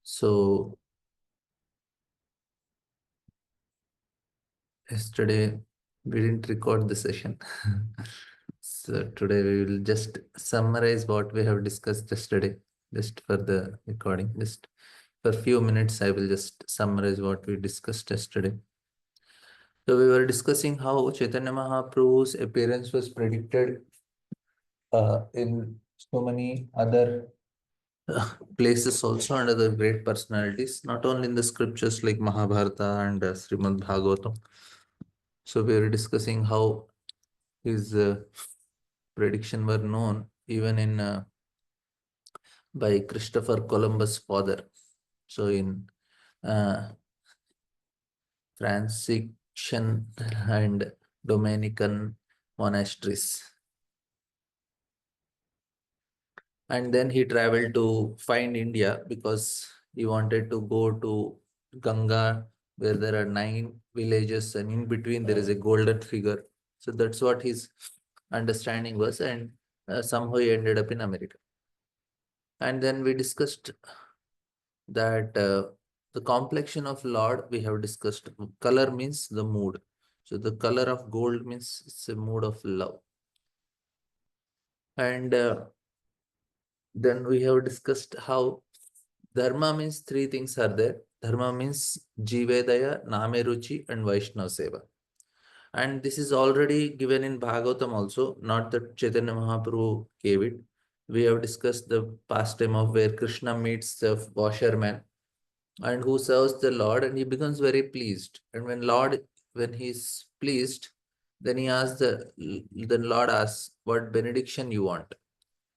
So yesterday we didn't record the session. So today we will just summarize what we have discussed yesterday, just for the recording. Just for a few minutes, I will just summarize what we discussed yesterday. So we were discussing how Chaitanya Mahaprabhu's appearance was predicted in so many other places also under the great personalities, not only in the scriptures like Mahabharata and Srimad Bhagavatam. So we were discussing how his prediction were known even in by Christopher Columbus' father. So in uh, Franciscan and Dominican monasteries. And then he traveled to find India because he wanted to go to Ganga, where there are 9 villages, and in between there is a golden figure. So that's what his understanding was, and somehow he ended up in America. And then we discussed that the complexion of Lord we have discussed. Color means the mood. So the color of gold means it's a mood of love. And then we have discussed how Dharma means 3 things are there. Dharma means Jivedaya, Name Ruchi, and Vaishnav Seva. And this is already given in Bhagavatam also, not that Chaitanya Mahaprabhu gave it. We have discussed the pastime of where Krishna meets the washerman and who serves the Lord, and he becomes very pleased. And when he's pleased, then the Lord asks, what benediction you want?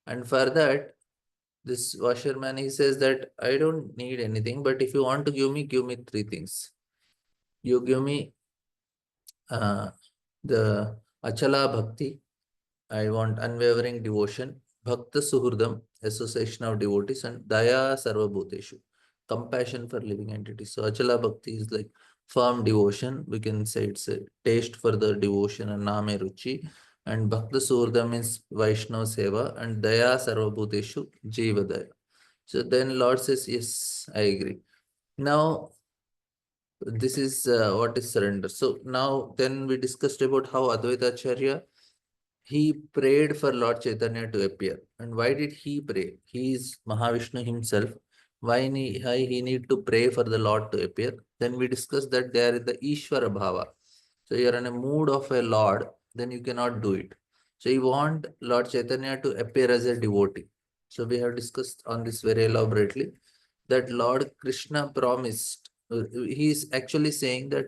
And for that, this washerman, he says that I don't need anything, but if you want to give me 3 things. You give me uh, the Achala Bhakti. I want unwavering devotion, Bhakta Suhurdam, association of devotees, and Daya Sarvabhuteshu, compassion for living entities. So Achala Bhakti is like firm devotion. We can say it's a taste for the devotion and Name Ruchi. And Bhakta Suhurdam means Vaishnava Seva, and Daya Sarvabhuteshu, Jiva Daya. So then Lord says, yes, I agree. Now, this is what is surrender. So now then we discussed about how Advaita Acharya, he prayed for Lord Chaitanya to appear. And why did he pray? He is Mahavishnu himself. Why he need to pray for the Lord to appear? Then we discussed that there is the Ishvara Bhava. So you're in a mood of a Lord, then you cannot do it. So you want Lord Chaitanya to appear as a devotee. So we have discussed on this very elaborately that Lord Krishna promised. He is actually saying that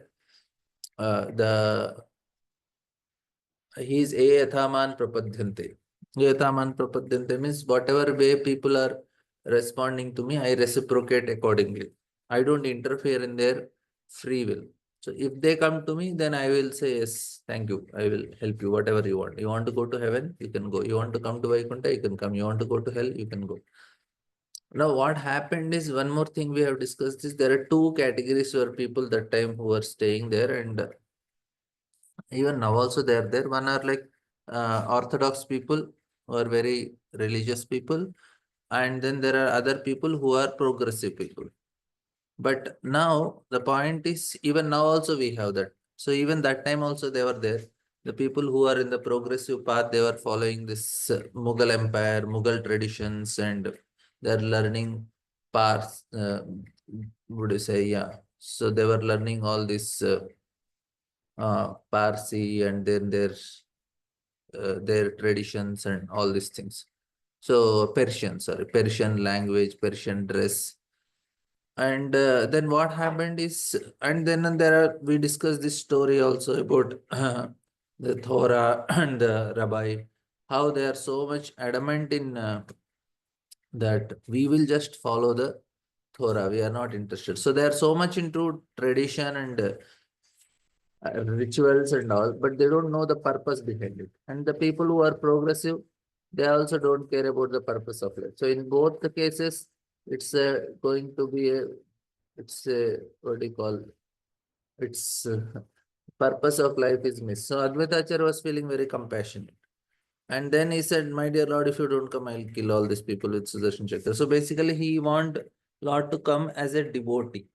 the he is Yathaman Prapadyante. Yathaman Prapadyante means whatever way people are responding to me, I reciprocate accordingly. I don't interfere in their free will. So if they come to me, then I will say, yes, thank you. I will help you, whatever you want. You want to go to heaven, you can go. You want to come to Vaikuntha, you can come. You want to go to hell, you can go. Now, what happened is one more thing we have discussed is there are 2 categories of people that time who are staying there, and even now also they are there. One are like orthodox people who are very religious people, and then there are other people who are progressive people. But now the point is, even now also we have that. So even that time also they were there. The people who are in the progressive path, they were following this Mughal empire, Mughal traditions, and they're learning parts. Would you say, yeah? So they were learning all this Parsi, and then their traditions and all these things. So Persian language, Persian dress. And then what happened is, and then we discussed this story also about the Torah and the Rabbi, how they are so much adamant in that we will just follow the Torah. We are not interested. So they are so much into tradition and rituals and all, but they don't know the purpose behind it. And the people who are progressive, they also don't care about the purpose of life. So in both the cases, it's going to be it's a, what do you call, it's purpose of life is missed. So Advaita Acharya was feeling very compassionate. And then he said, my dear Lord, if you don't come, I'll kill all these people with Sudarshan Chakra. So basically he want Lord to come as a devotee.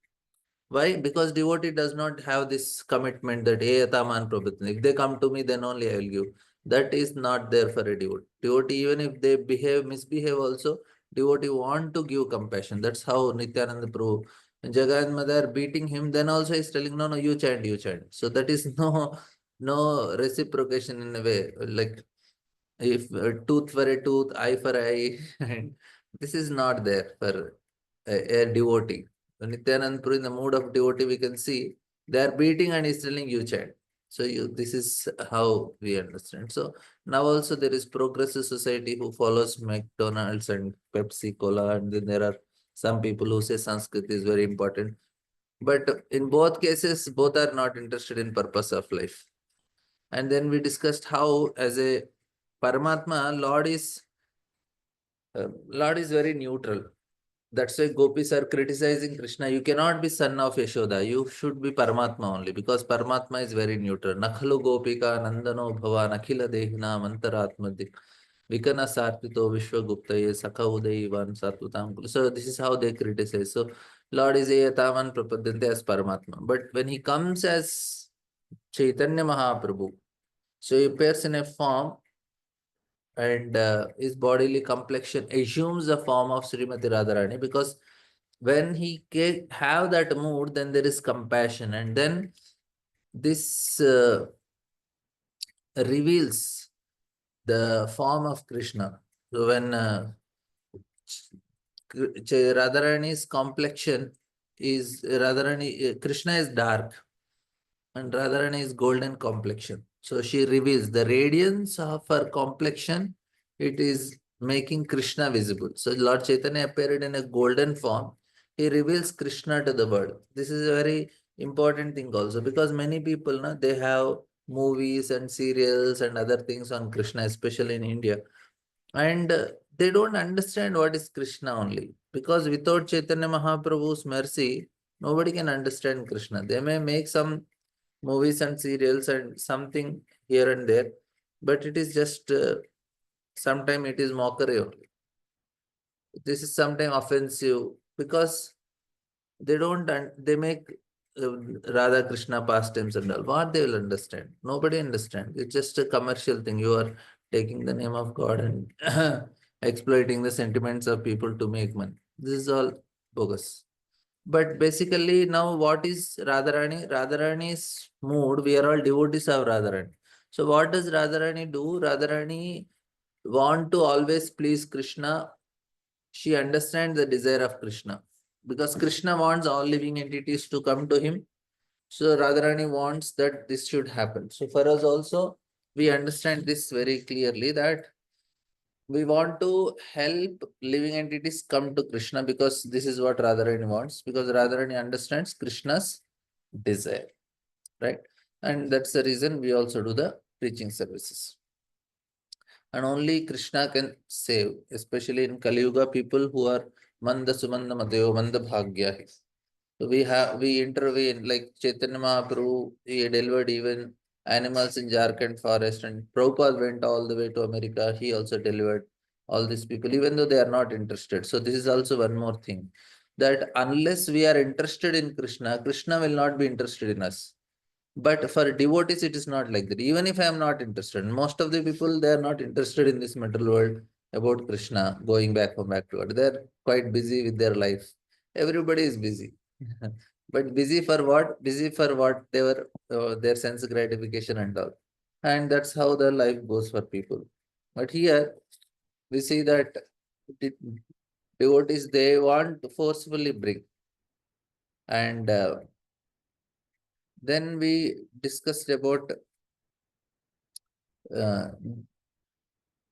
Why? Because devotee does not have this commitment that Eyataman Prabhupada. If they come to me, then only I will give. That is not there for a devotee. Devotee, even if they misbehave also, devotee want to give compassion. That's how Nityananda Prabhu, when Jagannath Mother beating him, then also he's telling, no, no, you chant, you chant. So that is no reciprocation in a way. Like if tooth for a tooth, eye for eye, and this is not there for a devotee. When Nityanand Puri in the mood of devotee, we can see they are beating and he's telling you chant. So this is how we understand. So now also there is progressive society who follows McDonald's and Pepsi Cola, and then there are some people who say Sanskrit is very important. But in both cases, both are not interested in purpose of life. And then we discussed how as a Paramatma, Lord is very neutral. That's why gopis are criticizing Krishna. You cannot be son of Yashoda. You should be Paramatma only, because Paramatma is very neutral. Nakhalu gopika nandano bhava nakhila dehina mantaratmadi vikana sartito vishwaguptaye sakha udayivan satvatam. So this is how they criticize. So Lord is Ayataman Prapadyante as Paramatma. But when he comes as Chaitanya Mahaprabhu, so he appears in a form, and his bodily complexion assumes the form of Srimati Radharani, because when he have that mood, then there is compassion, and then this reveals the form of Krishna. So when Radharani's complexion is Krishna is dark, and Radharani is golden complexion. So she reveals the radiance of her complexion. It is making Krishna visible. So Lord Chaitanya appeared in a golden form. He reveals Krishna to the world. This is a very important thing also, because many people, they have movies and serials and other things on Krishna, especially in India. And they don't understand what is Krishna only. Because without Chaitanya Mahaprabhu's mercy, nobody can understand Krishna. They may make some movies and serials and something here and there, but it is just sometimes it is mockery only. This is sometimes offensive, because they don't they make Radha Krishna pastimes and all. What they will understand? Nobody understand. It's just a commercial thing. You are taking the name of God and exploiting the sentiments of people to make money. This is all bogus. But basically, now what is Radharani? Radharani's mood, we are all devotees of Radharani. So what does Radharani do? Radharani want to always please Krishna. She understands the desire of Krishna, because Krishna wants all living entities to come to him. So Radharani wants that this should happen. So for us also, we understand this very clearly, that we want to help living entities come to Krishna, because this is what Radharani wants, because Radharani understands Krishna's desire, right? And that's the reason we also do the preaching services. And only Krishna can save, especially in Kali Yuga, people who are Manda Sumanda Mateo Manda Bhagya. So we intervene, like Chaitanya Mahaprabhu, he delivered even animals in Jharkhand forest, and Prabhupada went all the way to America. He also delivered all these people, even though they are not interested. So this is also one more thing, that unless we are interested in Krishna, Krishna will not be interested in us. But for devotees, it is not like that. Even if I am not interested, most of the people, they are not interested in this material world about Krishna, going back home, back to God. They are quite busy with their life. Everybody is busy. But busy for what? Busy for whatever their sense gratification and all. And that's how the life goes for people. But here we see that de- devotees, they want to forcefully bring. And then we discussed about uh,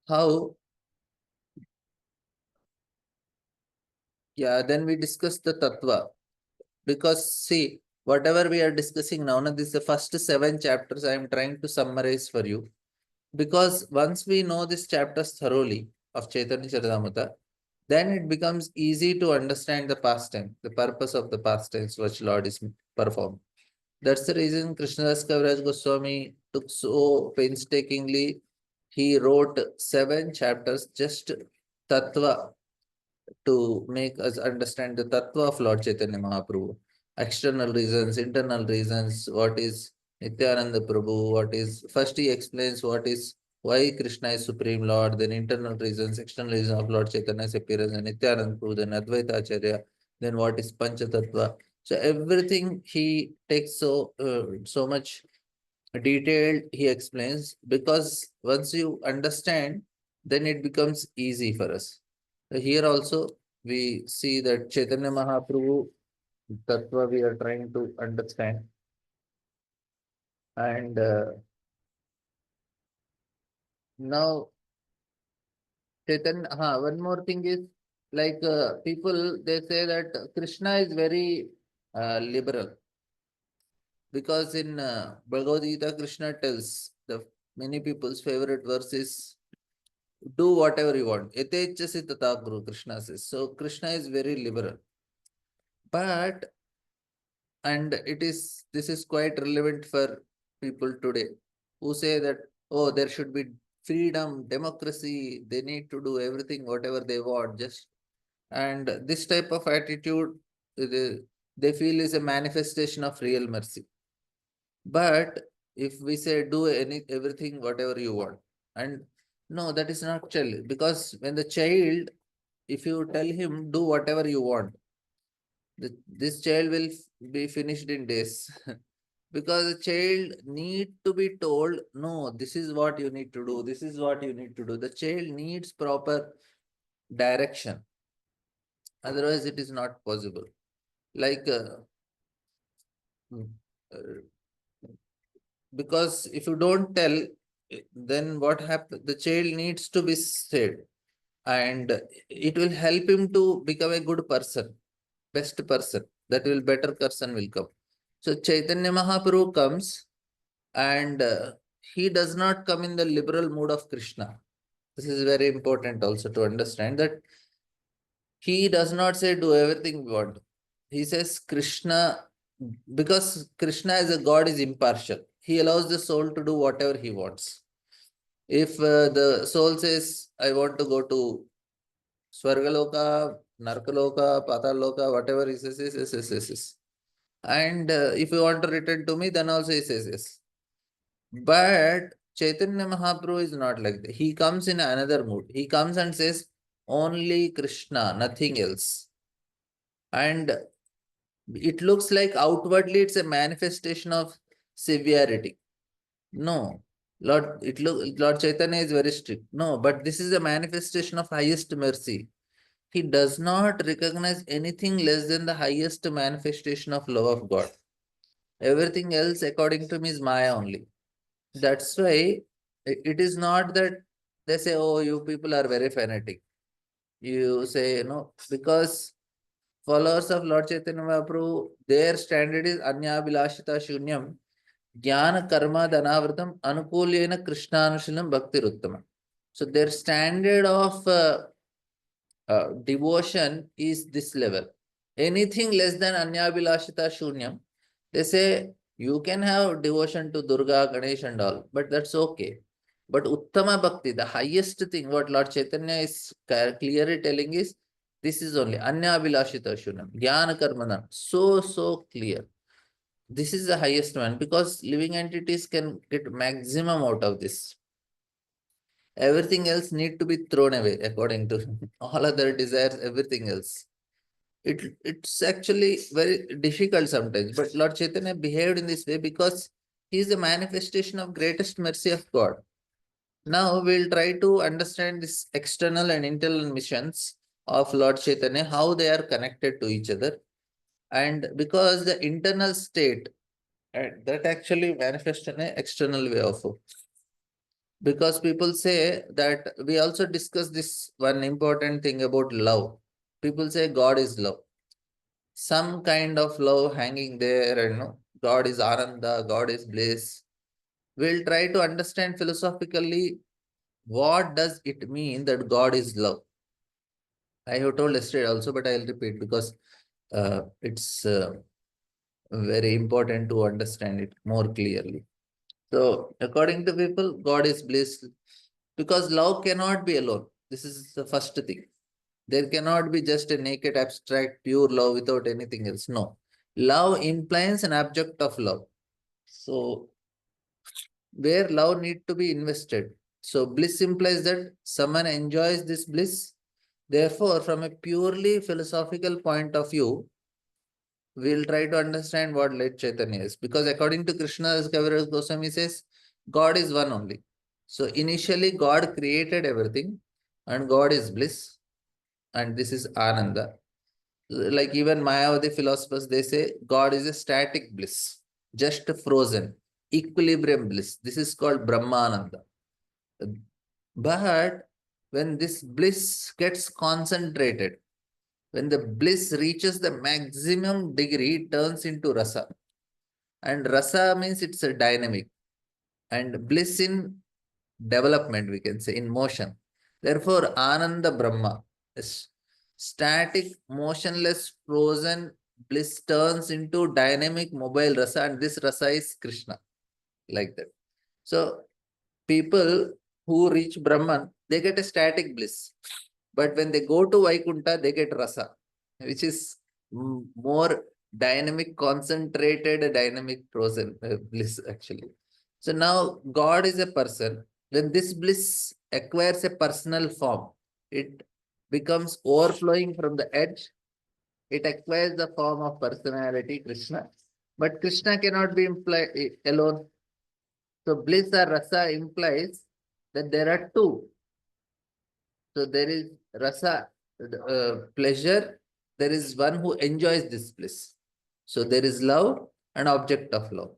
how, yeah, then we discussed the tattva. Because see, whatever we are discussing now, this is the first 7 chapters I am trying to summarize for you. Because once we know these chapters thoroughly of Chaitanya Charitamrita, then it becomes easy to understand the pastime, the purpose of the pastimes which Lord is performed. That's the reason Krishnadas Kaviraj Goswami took so painstakingly. He wrote 7 chapters, just tattva, to make us understand the tattva of Lord Chaitanya Mahaprabhu. External reasons, internal reasons, what is Nityananda Prabhu, what is, first he explains what is, why Krishna is Supreme Lord, then internal reasons, external reasons of Lord Chaitanya's appearance, and Nityananda Prabhu, then Advaita Acharya, then what is Pancha Tattva. So everything he takes so much detailed, he explains, because once you understand, then it becomes easy for us. Here also, we see that Chaitanya Mahaprabhu Tattva we are trying to understand. And now, Chaitanya, one more thing is, like people, they say that Krishna is very liberal, because in Bhagavad Gita, Krishna tells the many people's favorite verse is, do whatever you want. Yatechasi tata guru, Krishna says. So Krishna is very liberal. But, and this is quite relevant for people today who say that, oh, there should be freedom, democracy, they need to do everything, whatever they want, just, and this type of attitude, they, they feel is a manifestation of real mercy. But if we say do everything, whatever you want, and no, that is not child, because when the child, if you tell him do whatever you want, this child will be finished in days. Because the child need to be told, no, this is what you need to do, this is what you need to do. The child needs proper direction, otherwise it is not possible. Like mm, uh, because if you don't tell, then what happens, the child needs to be said, and it will help him to become a good person, best person, that will better person will come. So Chaitanya Mahaprabhu comes, and he does not come in the liberal mood of Krishna. This is very important also to understand, that he does not say do everything we want. He says Krishna, because Krishna as a God is impartial. He allows the soul to do whatever he wants. If the soul says, I want to go to Swargaloka, Narkaloka, Pataloka, whatever he says, yes. And if you want to return to me, then also he says yes. But Chaitanya Mahaprabhu is not like that. He comes in another mood. He comes and says, only Krishna, nothing else. And it looks like outwardly it's a manifestation of severity. No, Lord Chaitanya is very strict. No, but this is a manifestation of highest mercy. He does not recognize anything less than the highest manifestation of love of God. Everything else, according to me, is Maya only. That's why it is not that they say, oh, you people are very fanatic. You say, because followers of Lord Chaitanya Mahaprabhu, their standard is Anya Bilashita Shunyam, Jnana Karma Dhanavratam, Anukulyena Krishnanushilam Bhakti Ruttama. So their standard of devotion is this level. Anything less than Anyabilashita Shunyam, they say you can have devotion to Durga, Ganesh and all, but that's okay. But Uttama Bhakti, the highest thing, what Lord Chaitanya is clearly telling is, this is only Anyabilashita Shunyam, Jnana Karmana, so clear. This is the highest one, because living entities can get maximum out of this. Everything else need to be thrown away according to all other desires, everything else. It's actually very difficult sometimes. But Lord Chaitanya behaved in this way because he is the manifestation of greatest mercy of God. Now we'll try to understand this external and internal missions of Lord Chaitanya, how they are connected to each other. And because the internal state, that actually manifests in an external way also. Because people say that, we also discuss this one important thing about love. People say God is love. Some kind of love hanging there, and God is Ananda, God is bliss. We'll try to understand philosophically, what does it mean that God is love. I have told yesterday also, but I'll repeat, because it's very important to understand it more clearly. So according to people, God is bliss, because love cannot be alone. This is the first thing. There cannot be just a naked, abstract, pure love without anything else. No. Love implies an object of love. So, where love need to be invested. So, bliss implies that someone enjoys this bliss. Therefore, from a purely philosophical point of view, we'll try to understand what Late Chaitanya is. Because according to Krishna, as Kaviraj Goswami says, God is one only. So, initially, God created everything, and God is bliss, and this is Ananda. Like even Mayavadi philosophers, they say God is a static bliss, just frozen, equilibrium bliss. This is called Brahmananda. But when this bliss gets concentrated, when the bliss reaches the maximum degree, it turns into rasa. And rasa means it's a dynamic. And bliss in development, we can say, in motion. Therefore, Ananda Brahma is static, motionless, frozen bliss turns into dynamic, mobile rasa, and this rasa is Krishna, like that. So, people who reach Brahman, they get a static bliss. But when they go to Vaikuntha, they get rasa, which is more dynamic, concentrated, dynamic frozen bliss, actually. So now God is a person. When this bliss acquires a personal form, it becomes overflowing from the edge. It acquires the form of personality, Krishna. But Krishna cannot be alone. So bliss or rasa implies that there are two. So there is rasa, pleasure. There is one who enjoys this bliss. So there is love and object of love.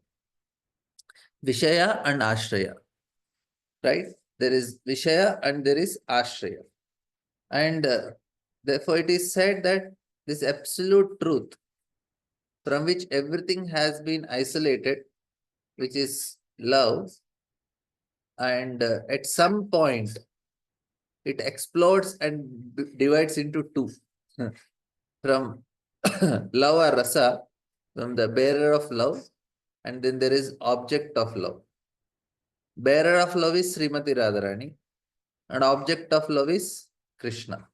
Vishaya and Ashraya. Right? There is Vishaya and there is Ashraya. And therefore it is said that this absolute truth from which everything has been isolated, which is love, and at some point it explodes and divides into two. From love or rasa, from the bearer of love, and then there is object of love. Bearer of love is Srimati Radharani, and object of love is Krishna.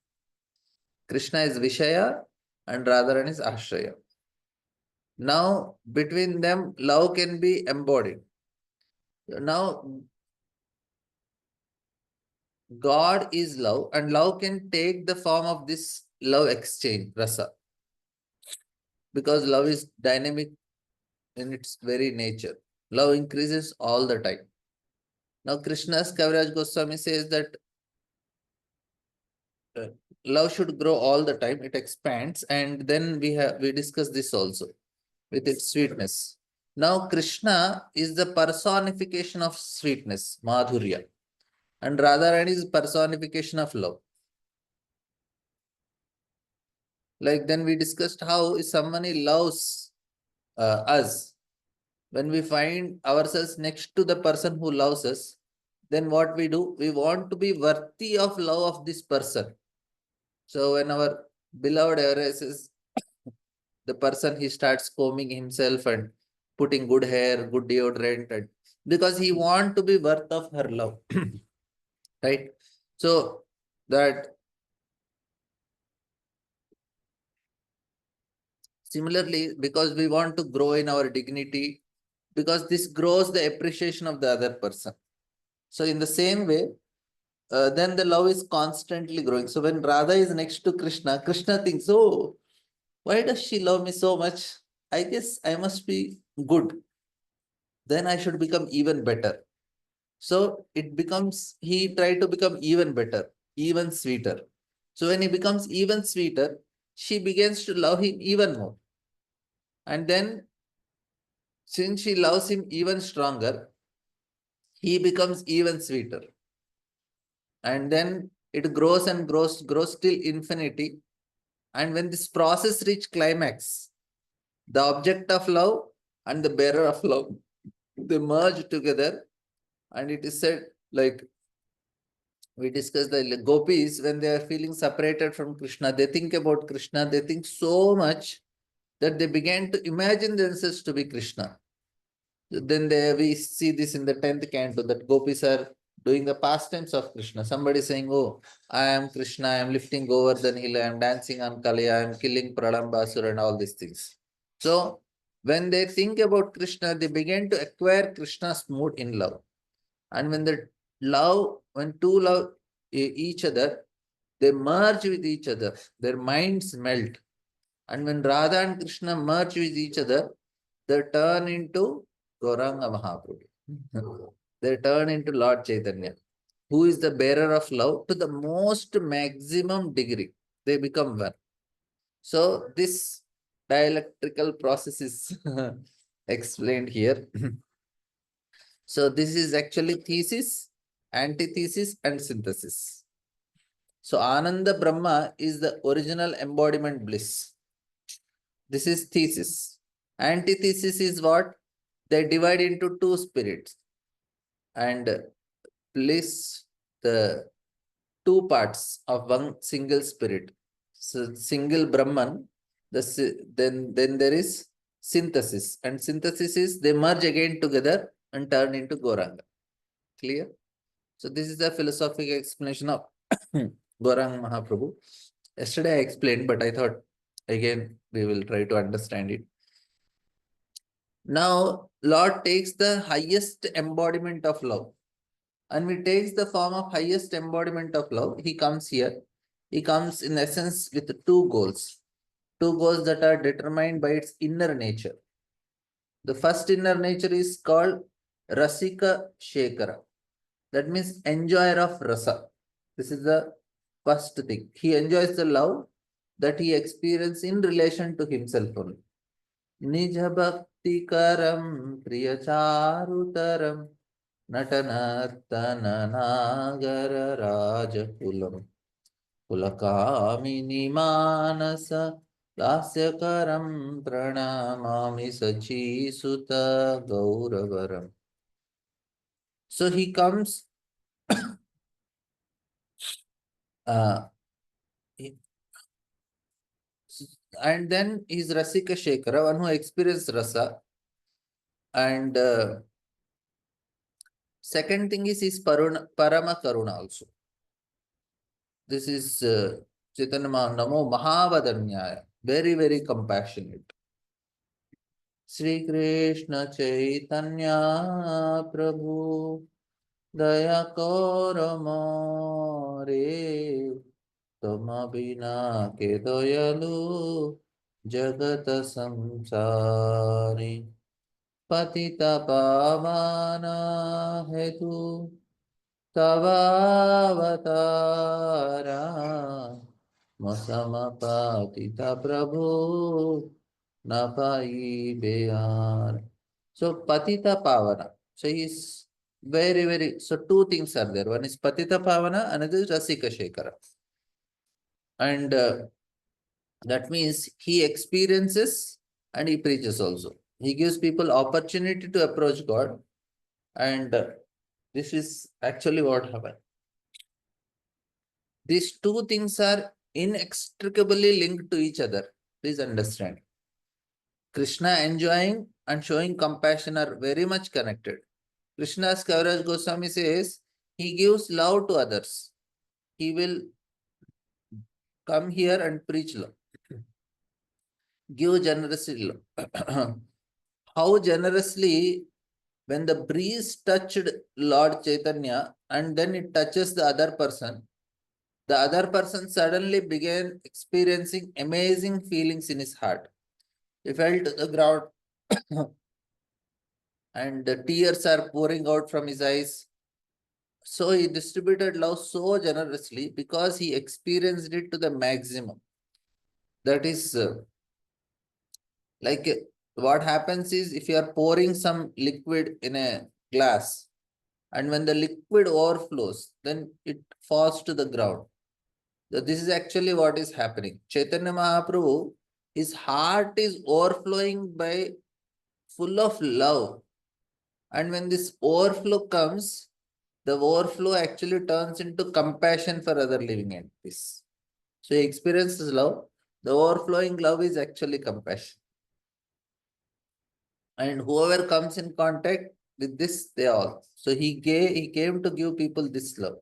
Krishna is Vishaya and Radharani is Ashraya. Now, between them, love can be embodied. Now, God is love, and love can take the form of this love exchange, rasa, because love is dynamic in its very nature. Love increases all the time. Now, Krishna's Kaviraj Goswami says that love should grow all the time, it expands, and then we discuss this also with its sweetness. Now, Krishna is the personification of sweetness, Madhurya, and Radharani is personification of love. Like then we discussed how if somebody loves us, when we find ourselves next to the person who loves us, then what we do? We want to be worthy of love of this person. So when our beloved arises, the person, he starts combing himself and putting good hair, good deodorant, and because he want to be worth of her love. Right? So that similarly, because we want to grow in our dignity, because this grows the appreciation of the other person. So in the same way, then the love is constantly growing. So when Radha is next to Krishna, Krishna thinks, oh, why does she love me so much? I guess I must be good. Then I should become even better. So it becomes, he tried to become even better, even sweeter. So when he becomes even sweeter, she begins to love him even more. And then, since she loves him even stronger, he becomes even sweeter. And then it grows and grows till infinity. And when this process reaches climax, the object of love and the bearer of love, they merge together. And it is said, like we discussed, the gopis, when they are feeling separated from Krishna, they think about Krishna, they think so much that they began to imagine themselves to be Krishna. Then we see this in the 10th canto, that gopis are doing the pastimes of Krishna. Somebody saying, oh, I am Krishna, I am lifting Govardhan hill, I am dancing on Kali, I am killing Pralambasura and all these things. So when they think about Krishna, they begin to acquire Krishna's mood in love. And when when two love each other, they merge with each other, their minds melt. And when Radha and Krishna merge with each other, they turn into Gauranga Mahaprabhu. They turn into Lord Chaitanya, who is the bearer of love to the most maximum degree. They become one. So this dialectical process is explained here. So this is actually thesis, antithesis, and synthesis. So Ananda Brahma is the original embodiment bliss. This is thesis. Antithesis is what? They divide into two spirits and place the two parts of one single spirit. So single Brahman, then there is synthesis. And synthesis is they merge again together and turn into Gauranga. Clear? So this is the philosophical explanation of Gauranga Mahaprabhu. Yesterday I explained, but I thought again we will try to understand it. Now, Lord takes the highest embodiment of love. And when he takes the form of highest embodiment of love, he comes here. He comes in essence with two goals. Two goals that are determined by its inner nature. The first inner nature is called Rasika Shekara. That means enjoyer of rasa. This is the first thing. He enjoys the love that he experiences in relation to himself only. Nij bhakti karam priyacharutaram natanartana nagara rajakulam pulakamini manasa lasyakaram pranamami sachi sutta gauravaram. So he comes and then he's Rasika Shekara, one who experienced rasa. And second thing is his Parama Karuna also. This is Chaitanya Namo Mahavadanyaya. Very, very compassionate. Sri Krishna Chaitanya Prabhu Daya More Tama Bina Ke Doyalu Jagata Samsari Patita Pavana Hetu Tavavatara Masamapatita Prabhu Napai Beyar. So Patita Pavana. So he's very, very, so two things are there. One is Patita Pavana, another is Rasika Shekara. And that means he experiences and he preaches also. He gives people opportunity to approach God. And this is actually what happened. These two things are inextricably linked to each other. Please understand. Krishna enjoying and showing compassion are very much connected. Krishna's Kaviraj Goswami says he gives love to others. He will come here and preach love. Give generously love. How generously when the breeze touched Lord Chaitanya and then it touches the other person suddenly began experiencing amazing feelings in his heart. He fell to the ground and the tears are pouring out from his eyes. So he distributed love so generously because he experienced it to the maximum. That is like what happens is if you are pouring some liquid in a glass and when the liquid overflows, then it falls to the ground. So this is actually what is happening. Chaitanya Mahaprabhu, his heart is overflowing by full of love. And when this overflow comes, the overflow actually turns into compassion for other living entities. So he experiences love. The overflowing love is actually compassion. And whoever comes in contact, with this they all. So he came to give people this love.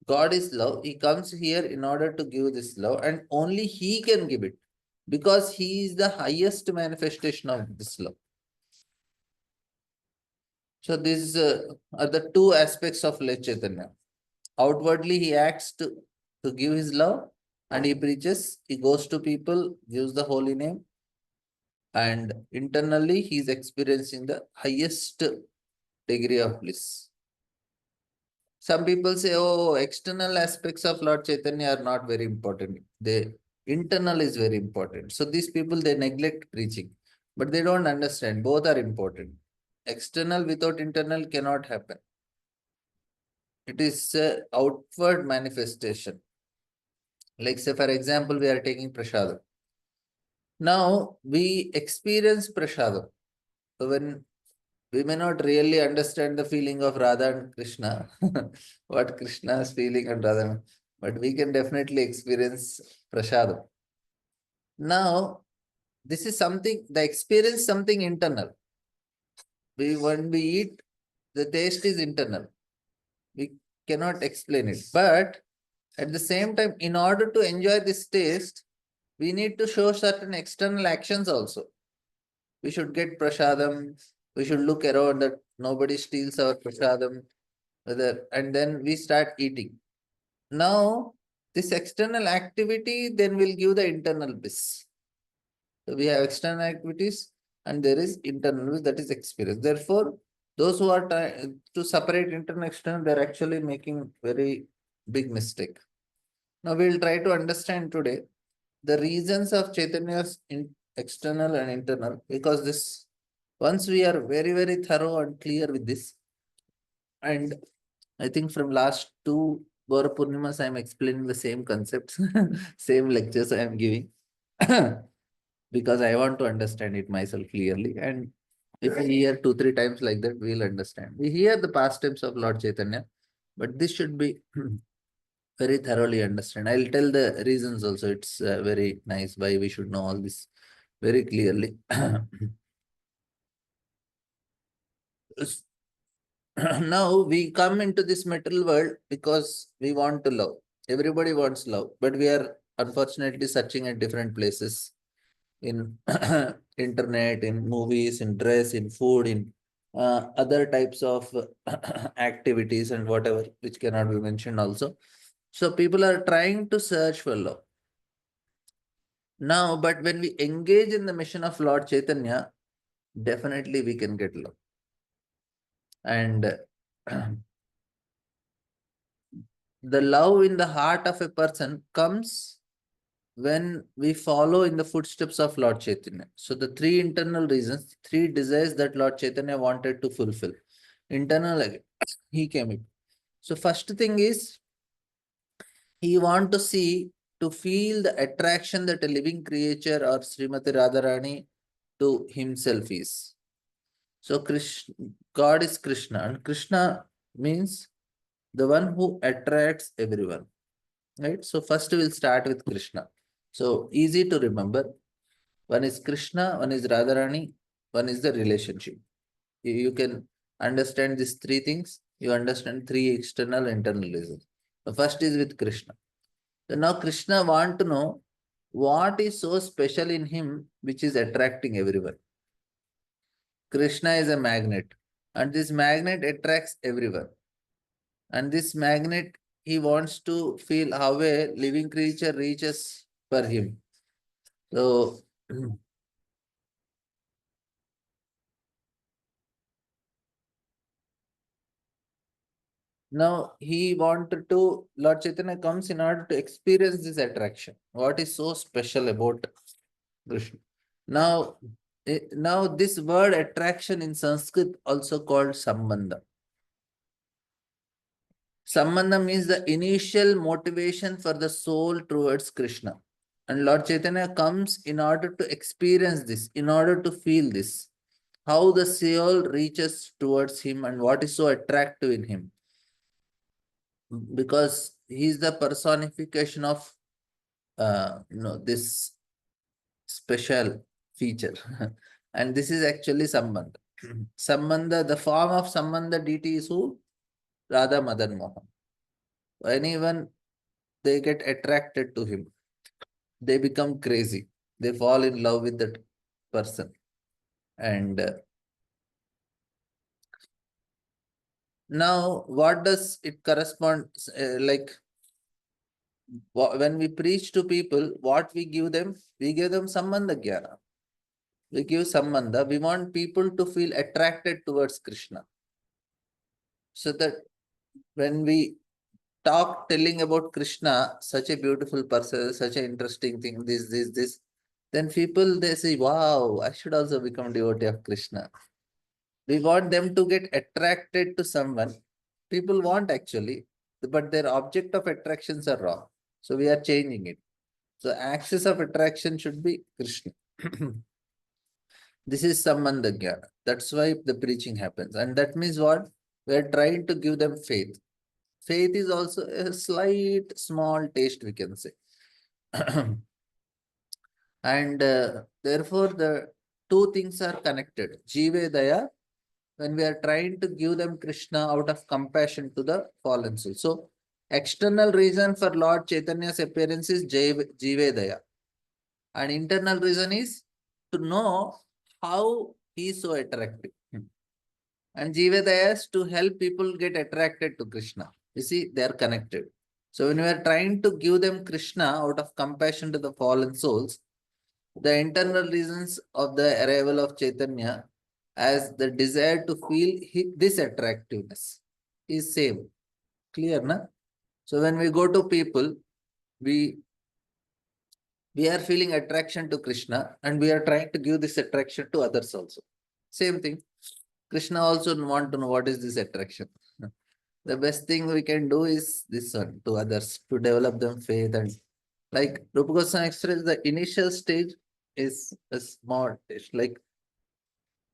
God is love. He comes here in order to give this love, and only He can give it because He is the highest manifestation of this love. So these are the two aspects of Lord Chaitanya. Outwardly, he acts to give his love, and he preaches, he goes to people, gives the holy name, and internally he is experiencing the highest degree of bliss. Some people say, oh, external aspects of Lord Chaitanya are not very important. The internal is very important. So these people, they neglect preaching, but they don't understand. Both are important. External without internal cannot happen. It is a outward manifestation. Like say, for example, we are taking prasadam. Now we experience prasadam. So when we may not really understand the feeling of Radha and Krishna, what Krishna is feeling and Radha, but we can definitely experience prasadam. Now, this is something, the experience something internal. When we eat, the taste is internal. We cannot explain it. But at the same time, in order to enjoy this taste, we need to show certain external actions also. We should get prasadam. We should look around that nobody steals our prasadam. And then we start eating. Now, this external activity then will give the internal bliss. So we have external activities and there is internal bliss, that is experience. Therefore, those who are trying to separate internal and external, they're actually making very big mistake. Now we'll try to understand today the reasons of Chaitanya's external and internal, because this, once we are very, very thorough and clear with this, and I think from last two Gaura Purnimas, I am explaining the same concepts, same lectures I am giving, because I want to understand it myself clearly. And if we hear two, three times like that, we'll understand. We hear the pastimes of Lord Chaitanya, but this should be very thoroughly understand. I'll tell the reasons also. It's very nice why we should know all this very clearly. Now we come into this material world because we want to love. Everybody wants love, but we are unfortunately searching at different places in internet, in movies, in dress, in food, in other types of activities and whatever, which cannot be mentioned also. So people are trying to search for love. Now, but when we engage in the mission of Lord Chaitanya, definitely we can get love. And the love in the heart of a person comes when we follow in the footsteps of Lord Chaitanya. So the three internal reasons, three desires that Lord Chaitanya wanted to fulfill. Internal, he came in. So first thing is, he want to see, to feel the attraction that a living creature or Srimati Radharani to himself is. So Krishna, God is Krishna, and Krishna means the one who attracts everyone. Right? So first we'll start with Krishna. So easy to remember. One is Krishna, one is Radharani, one is the relationship. You can understand these three things. You understand three external internal reasons. The first is with Krishna. So now Krishna want to know what is so special in him which is attracting everyone. Krishna is a magnet, and this magnet attracts everyone. And this magnet, he wants to feel how a living creature reaches for him. So now he wanted to, Lord Chaitanya comes in order to experience this attraction. What is so special about Krishna? Now, now this word attraction in Sanskrit also called sambandha. Sambandha means the initial motivation for the soul towards Krishna. And Lord Chaitanya comes in order to experience this, in order to feel this. How the soul reaches towards him and what is so attractive in him. Because he is the personification of this special feature. And this is actually Sambandha. Sambandha, the form of Sambandha deity is who? Radha Madan Mohan. Anyone, they get attracted to him. They become crazy. They fall in love with that person. And now, what does it correspond? Like when we preach to people, what we give them? We give them Sambandha Gyana. We give Sambandha. We want people to feel attracted towards Krishna. So that when we talk telling about Krishna, such a beautiful person, such an interesting thing, this, then people they say, wow, I should also become devotee of Krishna. We want them to get attracted to someone. People want actually, but their object of attractions are wrong. So we are changing it. So axis of attraction should be Krishna. This is Sambandha Jnana. That's why the preaching happens. And that means what? We are trying to give them faith. Faith is also a slight, small taste, we can say. And therefore, the two things are connected. Jive Daya, when we are trying to give them Krishna out of compassion to the fallen soul. So, external reason for Lord Chaitanya's appearance is Jive Daya. And internal reason is to know how he is so attractive. And Jiva Daya is to help people get attracted to Krishna. You see, they are connected. So when we are trying to give them Krishna out of compassion to the fallen souls, the internal reasons of the arrival of Chaitanya as the desire to feel this attractiveness is same. Clear, na? So when we go to people, we are feeling attraction to Krishna and we are trying to give this attraction to others also. Same thing. Krishna also want to know what is this attraction. The best thing we can do is this one to others to develop them faith. And like Rupa Goswami expressed, the initial stage is a small stage, like,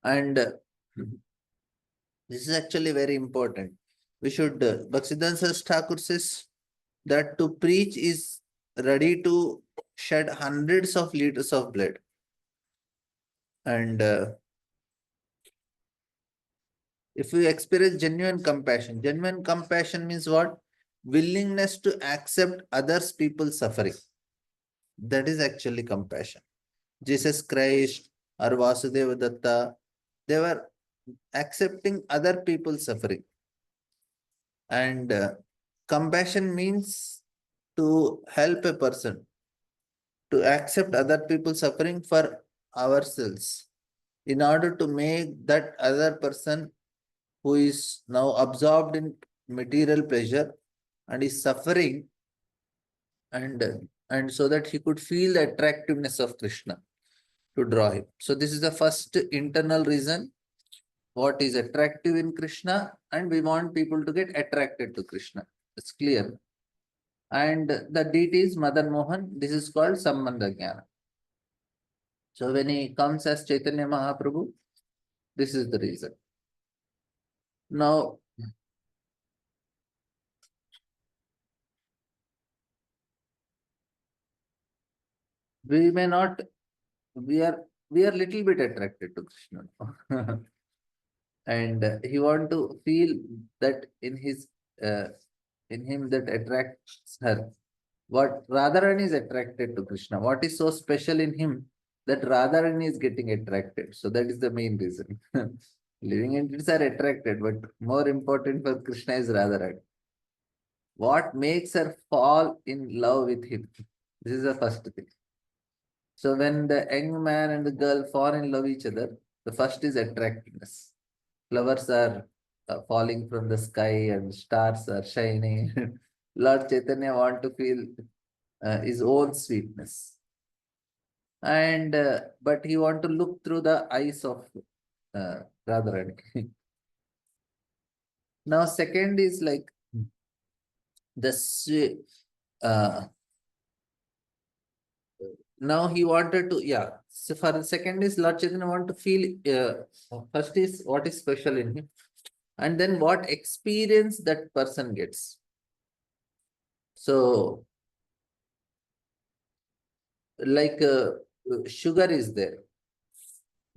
and this is actually very important. We should, Bhaktisiddhanta Thakur says that to preach is ready to shed hundreds of liters of blood. And if we experience genuine compassion means what? Willingness to accept others people's suffering. That is actually compassion. Jesus Christ or Vasudeva Datta, they were accepting other people's suffering. And compassion means to help a person to accept other people's suffering for ourselves in order to make that other person who is now absorbed in material pleasure and is suffering, and so that he could feel the attractiveness of Krishna to draw him. So this is the first internal reason what is attractive in Krishna, and we want people to get attracted to Krishna. It's clear. And the deity is Madan Mohan. This is called Sambandha Jnana. So when he comes as Chaitanya Mahaprabhu, this is the reason. Now, we may not, we are little bit attracted to Krishna. And he want to feel that uh, in him that attracts her. What Radharani is attracted to Krishna. What is so special in him that Radharani is getting attracted? So that is the main reason. Living entities are attracted, but more important for Krishna is Radharani. What makes her fall in love with him? This is the first thing. So when the young man and the girl fall in love with each other, the first is attractiveness. Flowers are falling from the sky and stars are shining. Lord Chaitanya want to feel his own sweetness. And but he want to look through the eyes of Radharani. Now, second is like the now he wanted to, yeah. So for the second is Lord Chaitanya want to feel, first is what is special in him, and then what experience that person gets. So, like sugar is there.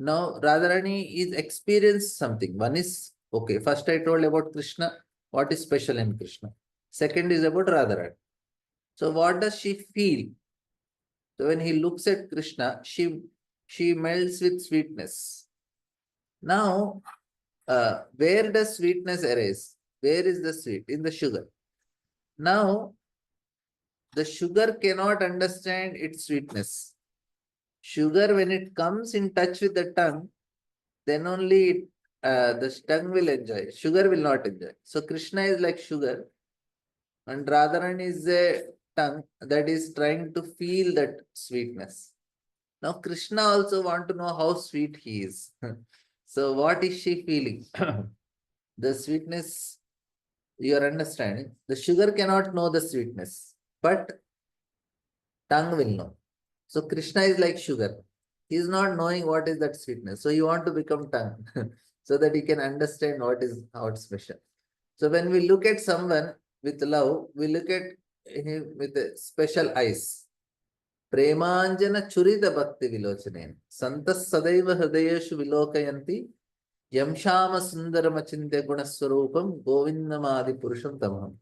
Now Radharani is experienced something. One is, okay, first I told about Krishna, what is special in Krishna. Second is about Radharani. So what does she feel? So when he looks at Krishna, she melts with sweetness. Now, where does sweetness arise? Where is the sweet? In the sugar. Now, the sugar cannot understand its sweetness. Sugar, when it comes in touch with the tongue, then only the tongue will enjoy. Sugar will not enjoy. So Krishna is like sugar, and Radharani is a tongue that is trying to feel that sweetness. Now Krishna also want to know how sweet he is. So what is she feeling? The sweetness you are understanding. The sugar cannot know the sweetness, but tongue will know. So Krishna is like sugar. He is not knowing what is that sweetness. So you want to become tongue so that he can understand what is how it's special. So when we look at someone with love, we look at him with a special eyes. Premanjana churita bhakti vilochane. Santas sadaiva hridayeshu vilokayanti. Yamshama sundaramachinte gunaswarupam govindamadi purusham tamam.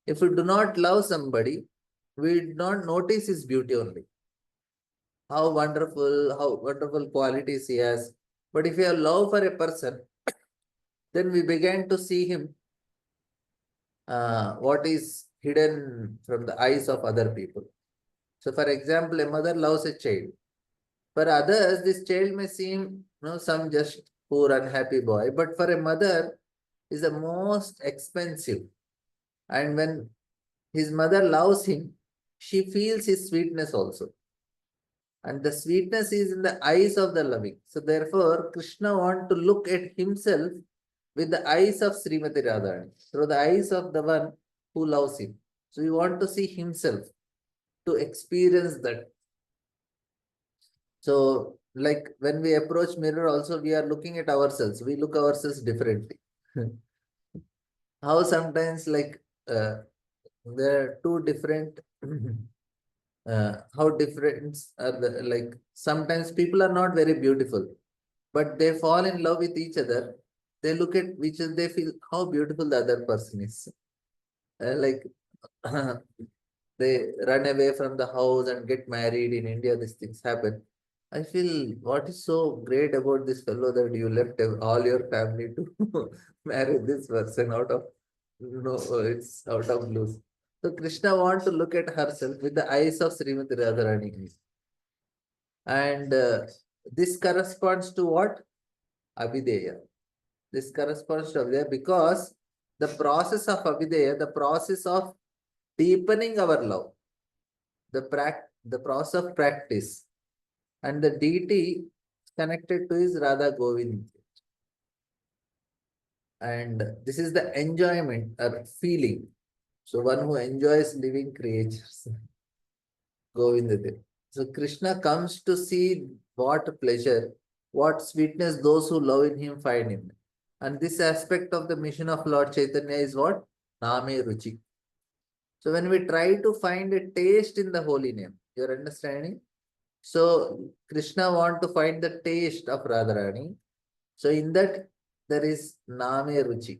If we do not love somebody, we do not notice his beauty only. How wonderful qualities he has. But if you have love for a person, then we began to see him what is hidden from the eyes of other people. So, for example, a mother loves a child. For others, this child may seem some just poor, unhappy boy, but for a mother, is the most expensive. And when his mother loves him, she feels his sweetness also. And the sweetness is in the eyes of the loving. So therefore, Krishna want to look at himself with the eyes of Srimati Radharani, through the eyes of the one who loves him. So you want to see himself, to experience that. So like when we approach mirror also, we are looking at ourselves. We look ourselves differently. How sometimes like there are two different how different are the, like sometimes people are not very beautiful, but they fall in love with each other. They look at each other, they feel how beautiful the other person is. Like they run away from the house and get married. In India these things happen. I feel, what is so great about this fellow that you left all your family to marry this person out of, it's out of blues. So Krishna wants to look at herself with the eyes of Srimati Radharani. And this corresponds to what? Abhideya. This corresponds to Abhideya because the process of Abhideya, the process of deepening our love, the process of practice, and the deity connected to is Radha Govind. And this is the enjoyment or feeling. So one who enjoys living creatures, Govinda. So Krishna comes to see what pleasure, what sweetness those who love in him find in him. And this aspect of the mission of Lord Chaitanya is what? Name Ruchi. So when we try to find a taste in the holy name, you're understanding? So Krishna want to find the taste of Radharani. So in that there is Name Ruchi.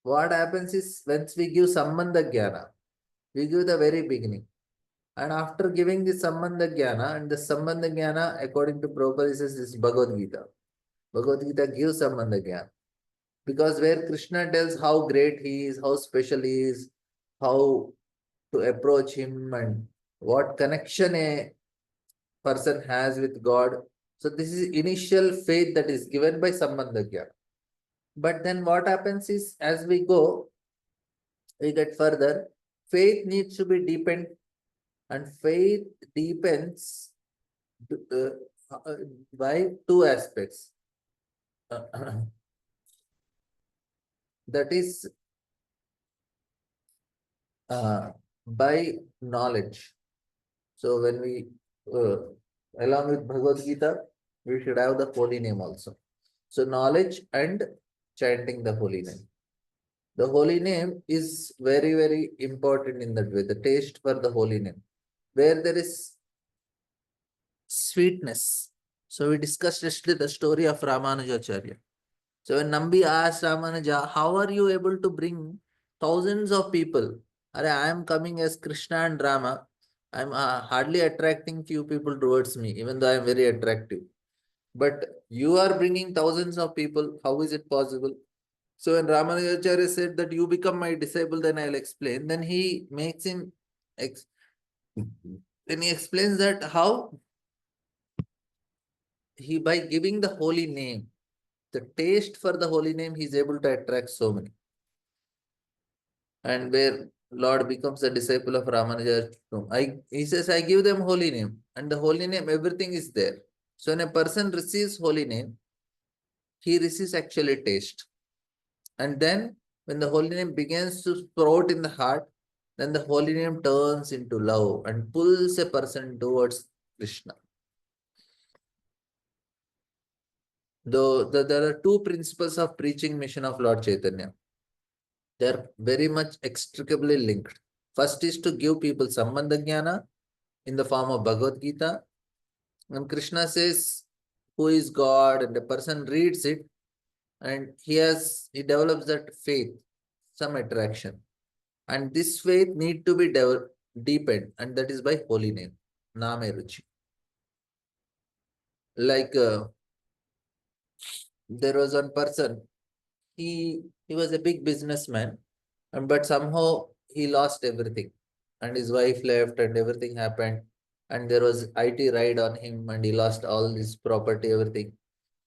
What happens is once we give Sambandha Jnana, we give the very beginning. And after giving the Sambandha Jnana, and the Sambandha Jnana, according to Prabhupada, says is Bhagavad Gita. Bhagavad Gita gives Sambandha Jnana. Because where Krishna tells how great he is, how special he is, how to approach him, and what connection a person has with God. So this is initial faith that is given by Sambandha Jnana. But then what happens is, as we go, we get further, faith needs to be deepened, and faith deepens uh, by two aspects. That is by knowledge. So when we, along with Bhagavad Gita, we should have the holy name also. So knowledge and chanting the holy name. The holy name is very, very important in that way. The taste for the holy name. Where there is sweetness. So we discussed yesterday the story of Ramanujacharya. So when Nambi asked Ramanuja, how are you able to bring thousands of people? I am coming as Krishna and Rama. I am hardly attracting few people towards me, even though I am very attractive. But you are bringing thousands of people. How is it possible? So when Ramanujacharya said that you become my disciple, then I'll explain. Then he makes him, then he explains that how he, by giving the holy name, the taste for the holy name, he is able to attract so many. And where Lord becomes a disciple of Ramanuja, he says, I give them holy name. And the holy name, everything is there. So when a person receives holy name, he receives actually taste. And then when the holy name begins to sprout in the heart, then the holy name turns into love and pulls a person towards Krishna. Though there are two principles of preaching mission of Lord Chaitanya. They are very much extricably linked. First is to give people Sambandha Jnana in the form of Bhagavad Gita. And Krishna says, who is God? And the person reads it and he develops that faith, some attraction. And this faith need to be deepened, and that is by holy name, Name Ruchi. Like there was one person, he was a big businessman, and but somehow he lost everything, and his wife left, and everything happened, and there was IT raid on him, and he lost all his property, everything,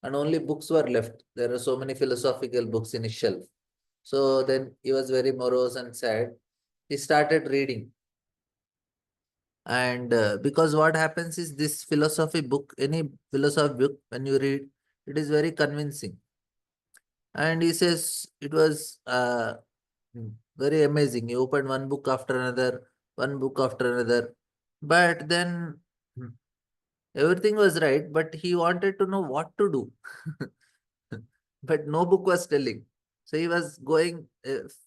and only books were left. There are so many philosophical books in his shelf. So then he was very morose and sad. He started reading. And because what happens is this philosophy book, any philosophy book, when you read, it is very convincing. And he says it was very amazing. He opened one book after another, one book after another. But then everything was right, but he wanted to know what to do. But no book was telling. So he was going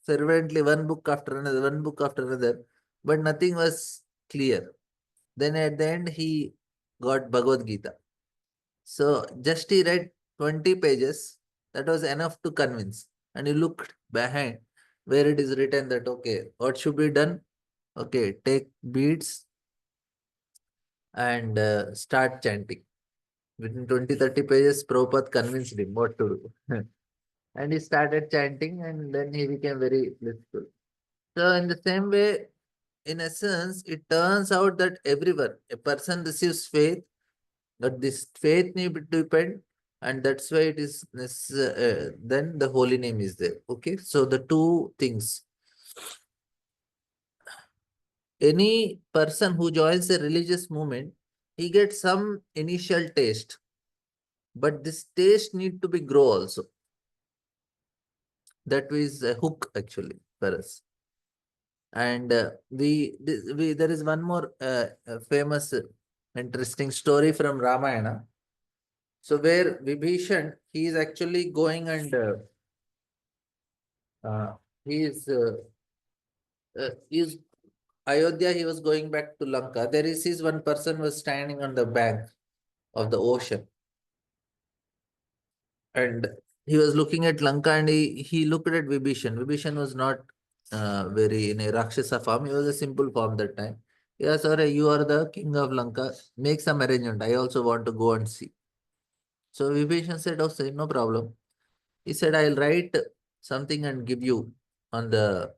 fervently one book after another, one book after another, but nothing was clear. Then at the end, he got Bhagavad Gita. So just he read 20 pages. That was enough to convince. And he looked behind where it is written that, okay, what should be done? Okay, take beads and start chanting. Within 20-30 pages, Prabhupada convinced him what to do. And he started chanting and then he became very blissful. So in the same way, in essence, it turns out that everyone, a person receives faith, but this faith need to depend, and that's why it is then the holy name is there. Okay, so the two things. Any person who joins a religious movement, he gets some initial taste, but this taste need to be grow also. That is a hook actually for us. And there is one more famous, interesting story from Ramayana. So where Vibhishan, he is actually going and he is Ayodhya. He was going back to Lanka. There is his one person was standing on the bank of the ocean, and he was looking at Lanka, and he looked at Vibhishan. Vibhishan was not very in a Rakshasa form. He was a simple form that time. Yeah, sorry, you are the king of Lanka. Make some arrangement. I also want to go and see. So Vibhishan said, "Oh, say no problem." He said, "I'll write something and give you on the